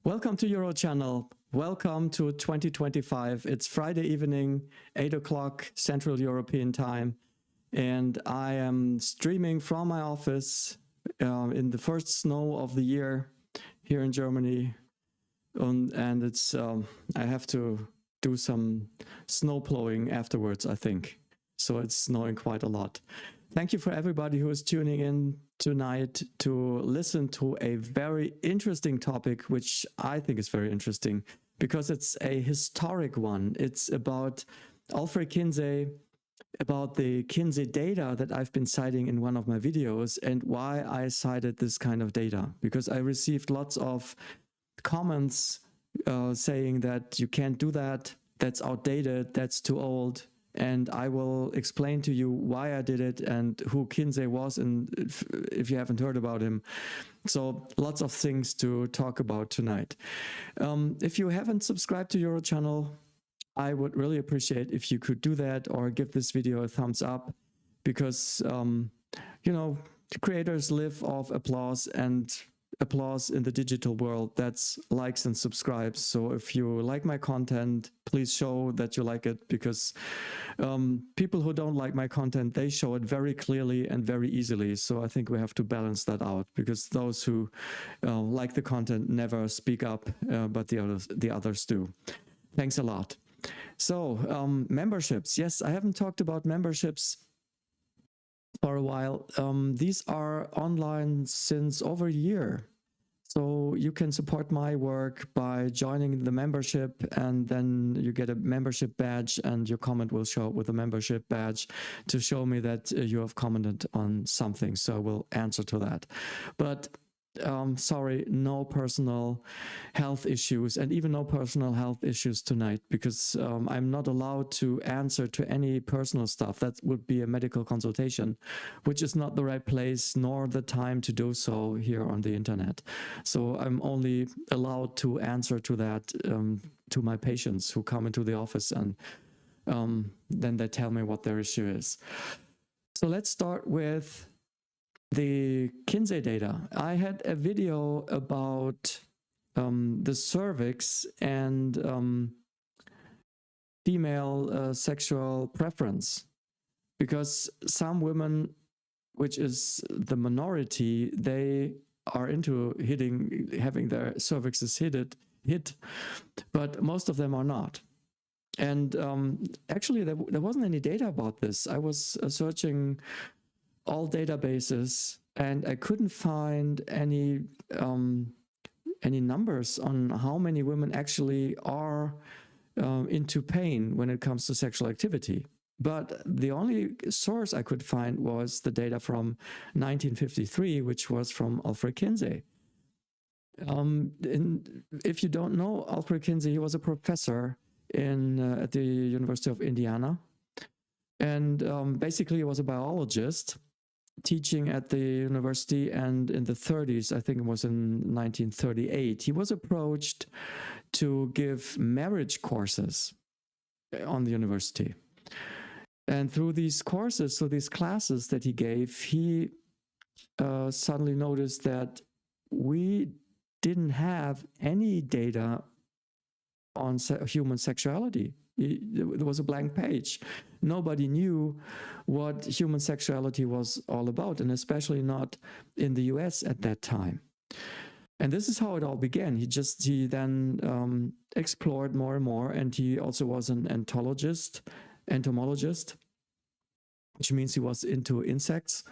Welcome to UroChannel. Welcome to 2025. It's Friday evening, 8 o'clock Central European time. And I am streaming from my office in the first snow of the year here in Germany. And it's I have to do some snow plowing afterwards, I think. So it's snowing quite a lot. Thank you for everybody who is tuning in tonight to listen to a very interesting topic, which I think is very interesting because it's a historic one. It's about Alfred Kinsey, about the Kinsey data that I've been citing in one of my videos and why I cited this kind of data, because I received lots of comments saying that you can't do that, that's outdated, that's too old. And I will explain to you why I did it and who Kinsey was, and if you haven't heard about him. So lots of things to talk about tonight. If you haven't subscribed to UroChannel, I would really appreciate if you could do that or give this video a thumbs up, because, you know, creators live off applause, and applause in the digital world, that's likes and subscribes. So if you like my content, please show that you like it, because people who don't like my content, they show it very clearly and very easily. So I think we have to balance that out, because those who like the content never speak up, but the others do. Thanks a lot. So memberships. Yes, I haven't talked about memberships for a while. These are online since over a year. So you can support my work by joining the membership, and then you get a membership badge, and your comment will show up with a membership badge to show me that you have commented on something. So I will answer to that. But sorry, no personal health issues, and even no personal health issues tonight, because I'm not allowed to answer to any personal stuff. That would be a medical consultation, which is not the right place nor the time to do so here on the internet. So I'm only allowed to answer to that to my patients who come into the office, and then they tell me what their issue is. So let's start with the Kinsey data. I had a video about the cervix and female sexual preference, because some women, which is the minority, they are into having their cervixes hit, but most of them are not. And actually there wasn't any data about this. I was searching all databases, and I couldn't find any numbers on how many women actually are into pain when it comes to sexual activity. But the only source I could find was the data from 1953, which was from Alfred Kinsey. If you don't know Alfred Kinsey, he was a professor at the University of Indiana, and basically he was a biologist teaching at the university. And in the 30s, I think it was in 1938, he was approached to give marriage courses on the university. And through these courses, so these classes that he gave, he suddenly noticed that we didn't have any data on human sexuality. There was a blank page. Nobody knew what human sexuality was all about, and especially not in the US at that time. And this is how it all began. He then explored more and more, and he also was an entomologist, which means he was into insects.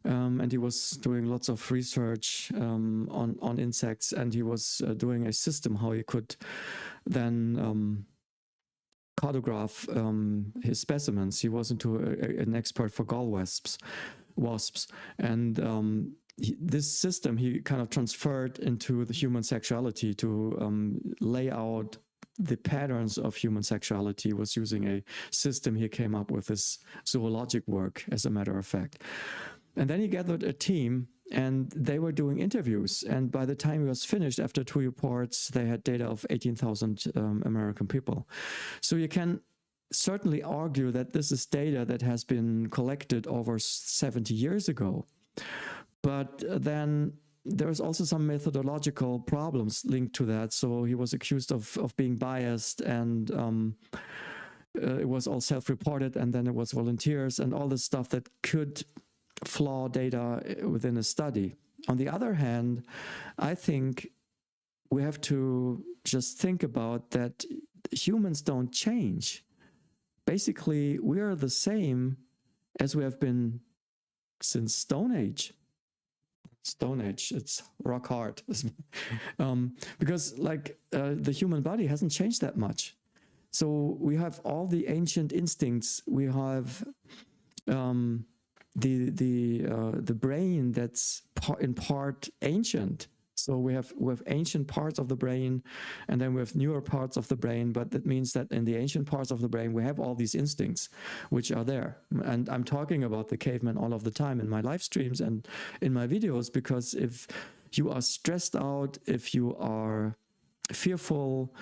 And he was doing lots of research on insects, and he was doing a system how he could then cartograph his specimens. He was into an expert for gall wasps, and this system he kind of transferred into the human sexuality to lay out the patterns of human sexuality. He was using a system he came up with, this zoologic work, as a matter of fact. And then he gathered a team, and they were doing interviews. And by the time he was finished, after 2 reports, they had data of 18,000 American people. So you can certainly argue that this is data that has been collected over 70 years ago. But then there's also some methodological problems linked to that. So he was accused of being biased, and it was all self-reported, and then it was volunteers and all this stuff that could flaw data within a study. On the other hand, I think we have to just think about that humans don't change. Basically, we are the same as we have been since Stone Age. Stone Age, it's rock hard. Because like the human body hasn't changed that much. So we have all the ancient instincts. We have the brain that's in part ancient. So we have ancient parts of the brain, and then we have newer parts of the brain. But that means that in the ancient parts of the brain, we have all these instincts which are there. And I'm talking about the caveman all of the time in my live streams and in my videos, because if you are stressed out, if you are fearful,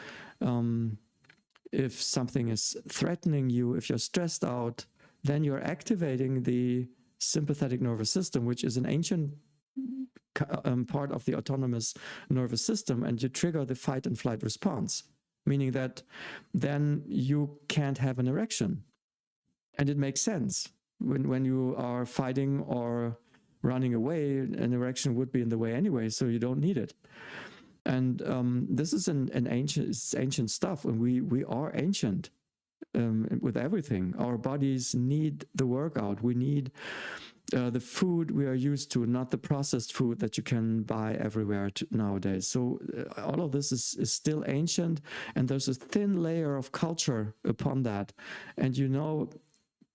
if something is threatening you, if you're stressed out, then you're activating the sympathetic nervous system, which is an ancient part of the autonomous nervous system, and you trigger the fight and flight response, meaning that then you can't have an erection. And it makes sense. When you are fighting or running away, an erection would be in the way anyway, so you don't need it. And this is an ancient stuff, and we are ancient with everything. Our bodies need the workout. We need the food we are used to, not the processed food that you can buy everywhere nowadays. So all of this is still ancient, and there's a thin layer of culture upon that. And you know,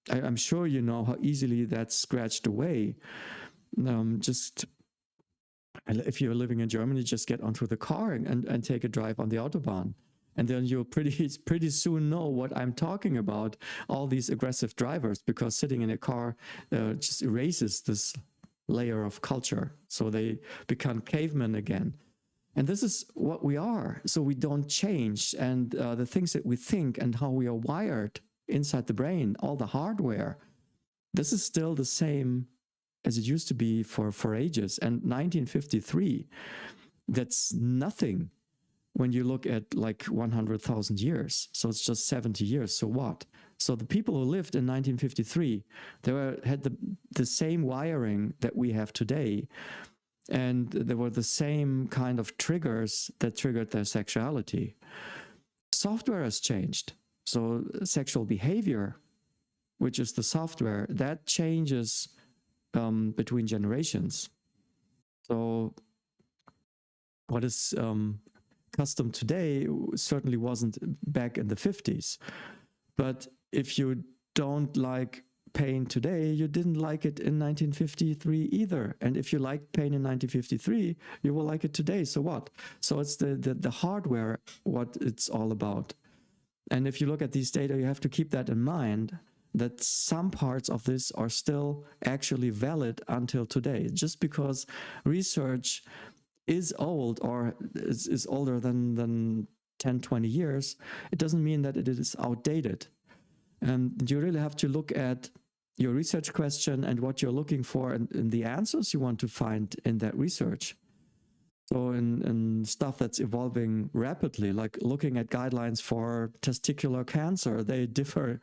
I'm sure you know how easily that's scratched away. Just if you're living in Germany, just get onto the car and take a drive on the Autobahn. And then you'll pretty soon know what I'm talking about, all these aggressive drivers, because sitting in a car just erases this layer of culture. So they become cavemen again. And this is what we are. So we don't change. And the things that we think and how we are wired inside the brain, all the hardware, this is still the same as it used to be for ages. And 1953, that's nothing when you look at like 100,000 years. So it's just 70 years. So what? So the people who lived in 1953, they had the same wiring that we have today. And there were the same kind of triggers that triggered their sexuality. Software has changed. So sexual behavior, which is the software, that changes between generations. So what is custom today certainly wasn't back in the 50s. But if you don't like pain today, you didn't like it in 1953 either. And if you liked pain in 1953, you will like it today. So what? So it's the hardware, what it's all about. And if you look at these data, you have to keep that in mind, that some parts of this are still actually valid until today. Just because research is old or is older than 10, 20 years, it doesn't mean that it is outdated. And you really have to look at your research question and what you're looking for and the answers you want to find in that research. So in stuff that's evolving rapidly, like looking at guidelines for testicular cancer, they differ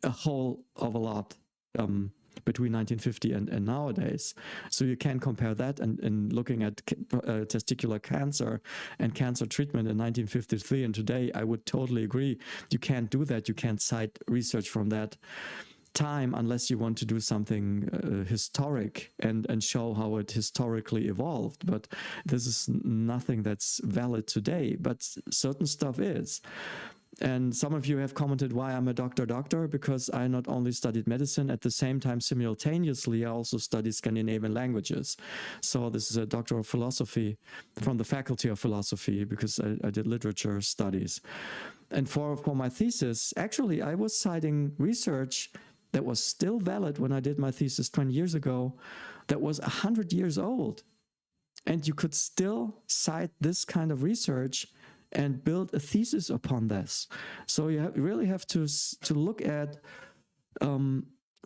a whole of a lot between 1950 and nowadays. So you can compare that and looking at testicular cancer and cancer treatment in 1953 and today, I would totally agree. You can't do that. You can't cite research from that time unless you want to do something historic and show how it historically evolved. But this is nothing that's valid today, but certain stuff is. And some of you have commented why I'm a doctor, because I not only studied medicine, at the same time, simultaneously, I also studied Scandinavian languages. So this is a doctor of philosophy from the faculty of philosophy, because I did literature studies. And for my thesis, actually, I was citing research that was still valid when I did my thesis 20 years ago, that was 100 years old. And you could still cite this kind of research and build a thesis upon this. So you really have to look at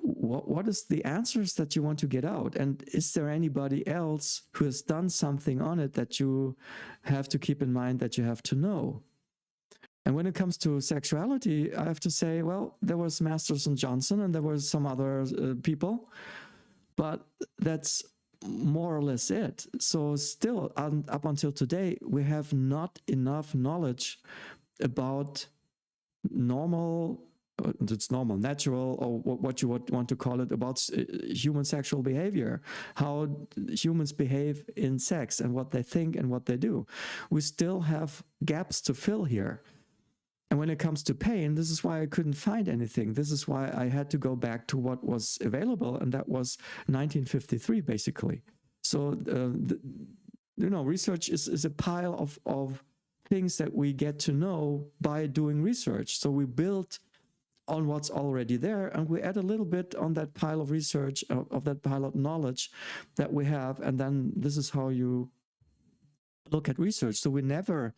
what is the answers that you want to get out? And is there anybody else who has done something on it that you have to keep in mind, that you have to know? And when it comes to sexuality, I have to say, well, there was Masters and Johnson, and there were some other people, but that's more or less it. So still, up until today, we have not enough knowledge about normal, it's normal, natural, or what you would want to call it, about human sexual behavior, how humans behave in sex and what they think and what they do. We still have gaps to fill here. And when it comes to pain, this is why I couldn't find anything. This is why I had to go back to what was available, and that was 1953, basically. So, research is a pile of things that we get to know by doing research. So we build on what's already there, and we add a little bit on that pile of research, of that pile of knowledge that we have, and then this is how you look at research. So we never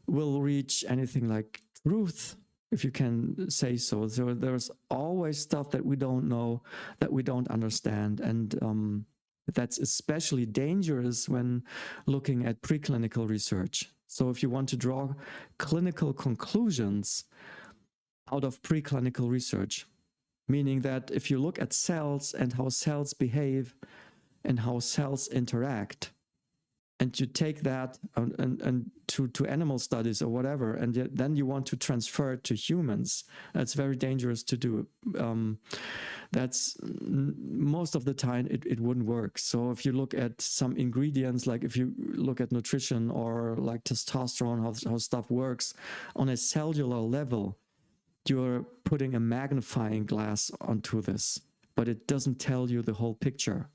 will reach anything like truth, if you can say so. So there's always stuff that we don't know, that we don't understand, and that's especially dangerous when looking at preclinical research. So if you want to draw clinical conclusions out of preclinical research, meaning that if you look at cells and how cells behave and how cells interact, and you take that and to animal studies or whatever, and then you want to transfer it to humans, that's very dangerous to do. That's most of the time it wouldn't work. So if you look at some ingredients, like if you look at nutrition or like testosterone, how stuff works on a cellular level, you're putting a magnifying glass onto this, but it doesn't tell you the whole picture.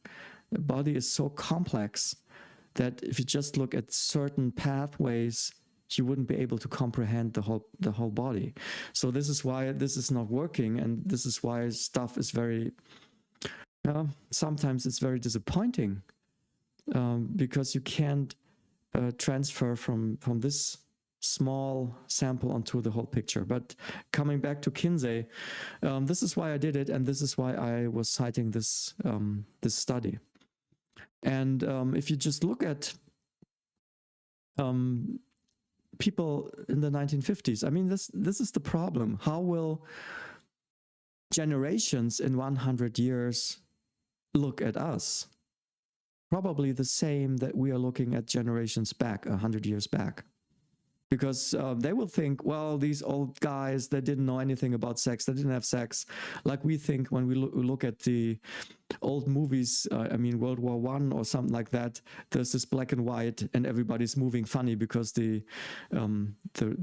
The body is so complex that if you just look at certain pathways, you wouldn't be able to comprehend the whole body. So this is why this is not working, and this is why stuff is very, sometimes it's very disappointing, because you can't transfer from this small sample onto the whole picture. But coming back to Kinsey, this is why I did it, and this is why I was citing this this study. And if you just look at people in the 1950s, I mean, this is the problem. How will generations in 100 years look at us? Probably the same that we are looking at generations back, 100 years back. Because they will think, well, these old guys, they didn't know anything about sex. They didn't have sex. Like we think when we look at the old movies, I mean, World War I or something like that, there's this black and white and everybody's moving funny because the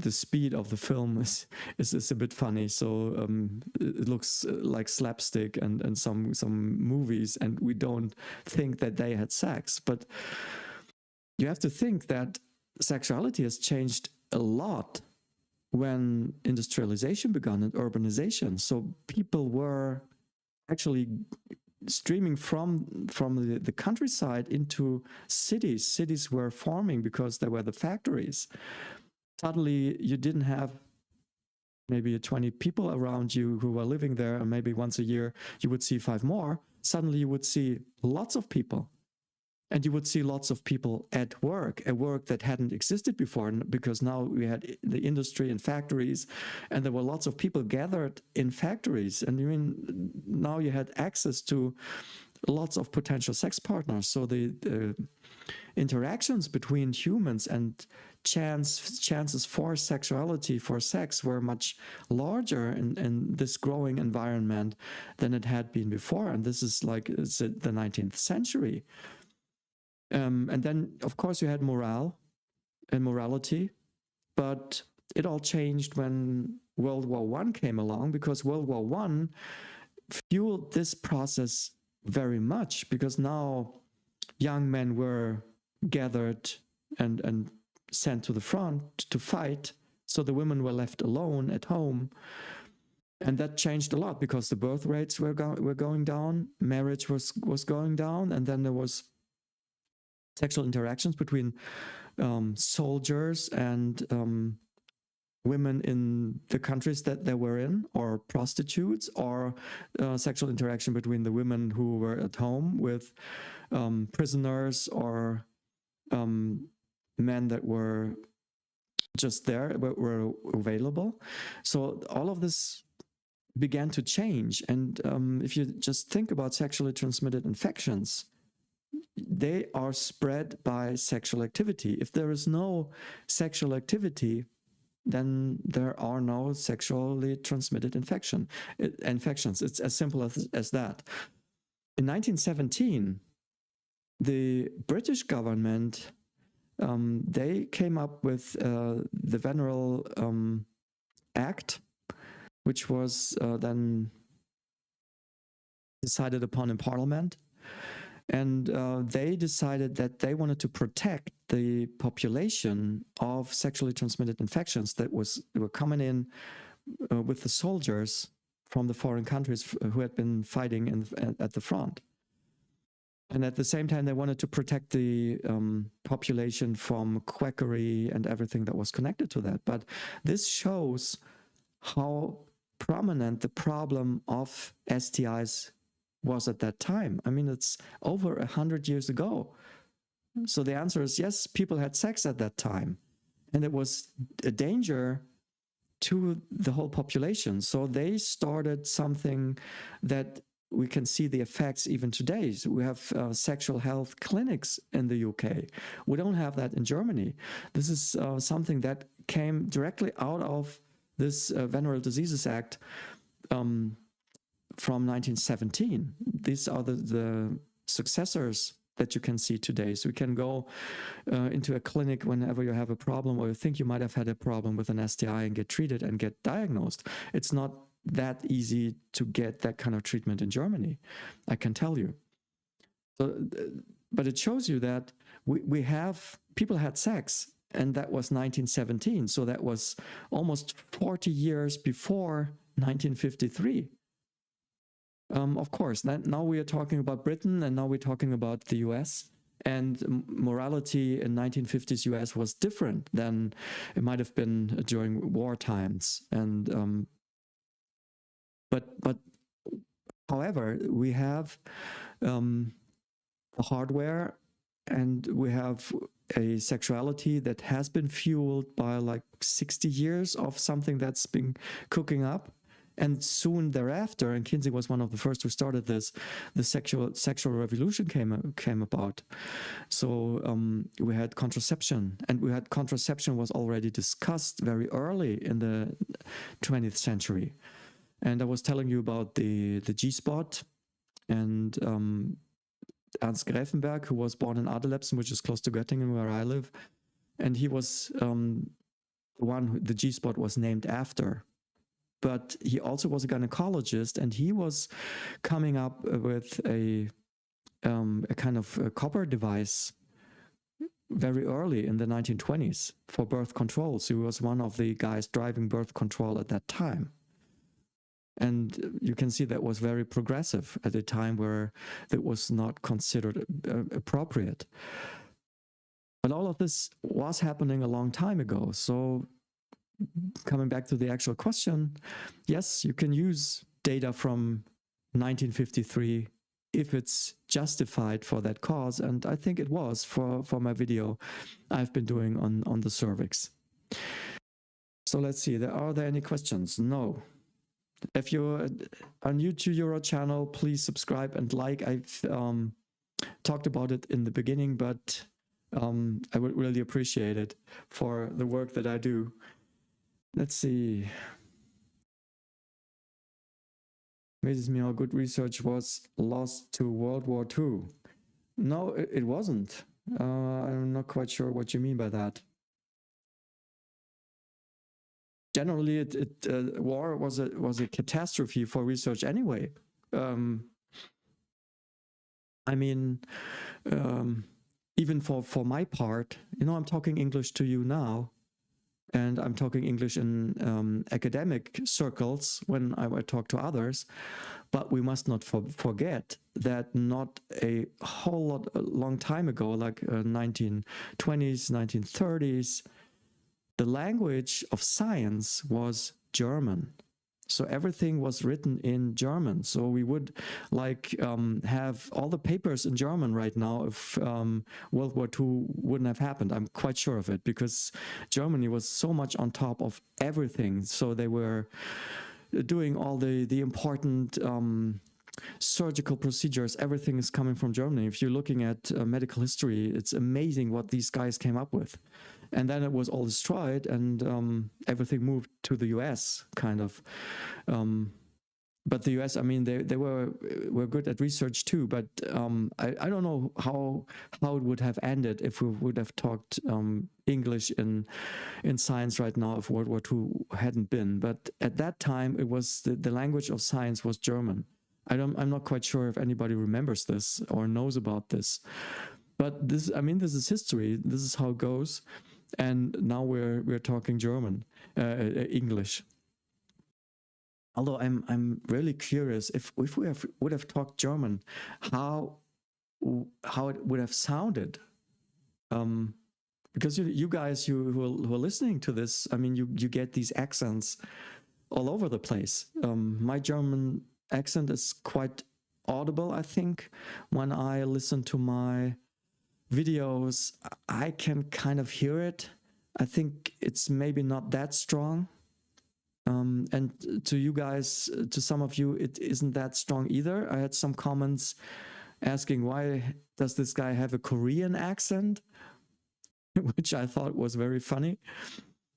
speed of the film is a bit funny. So it looks like slapstick and some movies, and we don't think that they had sex. But you have to think that sexuality has changed a lot when industrialization began and urbanization. So people were actually streaming from the countryside into cities. Cities were forming because there were the factories. Suddenly you didn't have maybe 20 people around you who were living there, and maybe once a year you would see 5 more. Suddenly you would see lots of people. And you would see lots of people at work, a work that hadn't existed before, because now we had the industry and factories, and there were lots of people gathered in factories. And I mean, now you had access to lots of potential sex partners. So the interactions between humans and chances for sexuality, for sex, were much larger in this growing environment than it had been before. And this is like it's the 19th century. And then, of course, you had morale and morality, but it all changed when World War I came along, because World War I fueled this process very much, because now young men were gathered and sent to the front to fight, so the women were left alone at home. And that changed a lot, because the birth rates were going down, marriage was going down, and then there was sexual interactions between soldiers and women in the countries that they were in, or prostitutes, or sexual interaction between the women who were at home with prisoners, or men that were just there, were available. So all of this began to change. And if you just think about sexually transmitted infections, they are spread by sexual activity. If there is no sexual activity, then there are no sexually transmitted infections. It's as simple as that. In 1917, the British government, they came up with the Veneral Act, which was then decided upon in Parliament. And they decided that they wanted to protect the population of sexually transmitted infections that were coming in with the soldiers from the foreign countries who had been fighting at the front. And at the same time, they wanted to protect the population from quackery and everything that was connected to that. But this shows how prominent the problem of STIs was at that time. I mean, it's over 100 years ago. So the answer is yes, people had sex at that time. And it was a danger to the whole population. So they started something that we can see the effects even today. So we have sexual health clinics in the UK. We don't have that in Germany. This is something that came directly out of this Venereal Diseases Act from 1917. These are the successors that you can see today. So you can go into a clinic whenever you have a problem, or you think you might have had a problem with an STI, and get treated and get diagnosed. It's not that easy to get that kind of treatment in Germany, I can tell you. So, but it shows you that people had sex, and that was 1917. So that was almost 40 years before 1953. Of course, now we are talking about Britain, and now we're talking about the US. And morality in 1950s US was different than it might have been during war times. And but however, we have the hardware, and we have a sexuality that has been fueled by like 60 years of something that's been cooking up. And soon thereafter, and Kinsey was one of the first who started this, the sexual revolution came about. So we had contraception, and contraception was already discussed very early in the 20th century. And I was telling you about the G-spot, and Ernst Gräfenberg, who was born in Adelebsen, which is close to Göttingen, where I live, and he was the one who the G-spot was named after. But he also was a gynecologist, and he was coming up with a kind of a copper device very early in the 1920s for birth control. So he was one of the guys driving birth control at that time. And you can see that was very progressive at a time where it was not considered appropriate. But all of this was happening a long time ago. So coming back to the actual question, yes, you can use data from 1953 if it's justified for that cause. And I think it was for my video I've been doing on the cervix. So let's see, are there any questions? No. If you are new to UroChannel, please subscribe and like. I've talked about it in the beginning, but I would really appreciate it for the work that I do. Let's see. Amazes me how good research was lost to World War II. No, it wasn't. I'm not quite sure what you mean by that. Generally, war was a catastrophe for research anyway. I mean, even for my part, I'm talking English to you now. And I'm talking English in academic circles when I talk to others. But we must not forget that not a long time ago, like 1920s, 1930s, the language of science was German. So everything was written in German. So we would like have all the papers in German right now if World War II wouldn't have happened. I'm quite sure of it, because Germany was so much on top of everything. So they were doing all the important surgical procedures. Everything is coming from Germany. If you're looking at medical history, it's amazing what these guys came up with. And then it was all destroyed, and everything moved to the US, kind of. But the US, I mean, they were good at research too. But I don't know how it would have ended if we would have talked English in science right now if World War II hadn't been. But at that time, it was the language of science was German. I'm not quite sure if anybody remembers this or knows about this. But this is history. This is how it goes. And now we're talking German, English. Although I'm really curious if we would have talked German, how it would have sounded. Because you guys who are listening to this, I mean, you get these accents all over the place. My German accent is quite audible, I think. When I listen to my videos, I can kind of hear it. I think it's maybe not that strong. And to you guys, to some of you, it isn't that strong either. I had some comments asking, why does this guy have a Korean accent? Which I thought was very funny.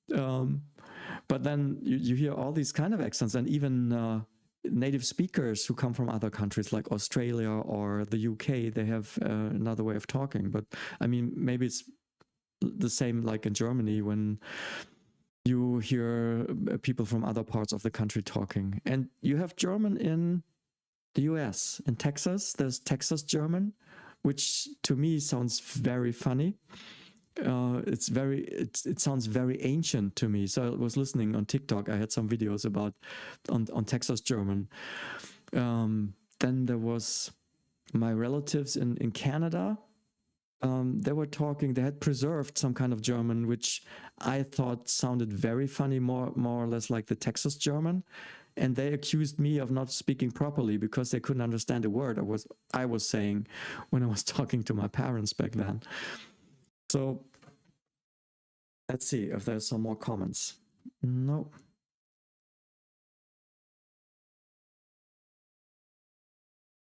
But then you hear all these kind of accents, and even native speakers who come from other countries like Australia or the UK, they have another way of talking. But I mean, maybe it's the same like in Germany when you hear people from other parts of the country talking. And you have German in the US. In Texas, there's Texas German, which to me sounds very funny. It sounds very ancient to me. So I was listening on TikTok. I had some videos about on Texas German. Then there was my relatives in Canada. They were talking. They had preserved some kind of German, which I thought sounded very funny, more or less like the Texas German. And they accused me of not speaking properly because they couldn't understand a word I was saying when I was talking to my parents back then. So let's see if there's some more comments. No.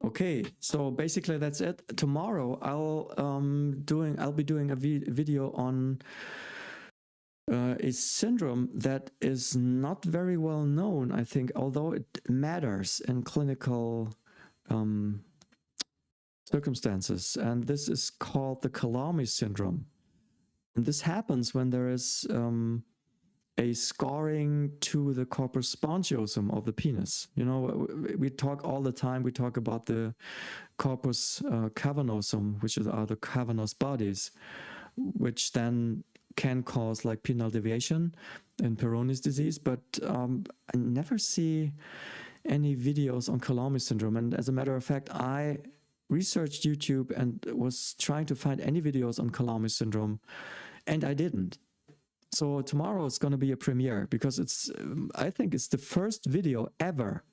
Okay, so basically that's it. Tomorrow I'll be doing a video on a syndrome that is not very well known, I think, although it matters in clinical circumstances. And this is called the Killarney syndrome. And this happens when there is a scarring to the corpus spongiosum of the penis. You know, we talk all the time, we talk about the corpus cavernosum, which are the cavernous bodies, which then can cause like penile deviation and Peyronie's disease. But I never see any videos on Killarney syndrome. And as a matter of fact, I researched YouTube and was trying to find any videos on Killarney syndrome, and I didn't. So tomorrow is going to be a premiere because I think it's the first video ever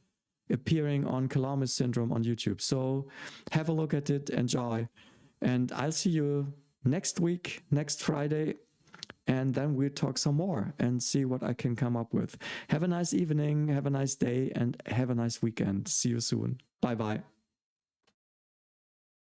appearing on Killarney syndrome on YouTube. So have a look at it, enjoy, and I'll see you next week, next Friday, and then we'll talk some more and see what I can come up with. Have a nice evening, have a nice day, and have a nice weekend. See you soon. Bye-bye.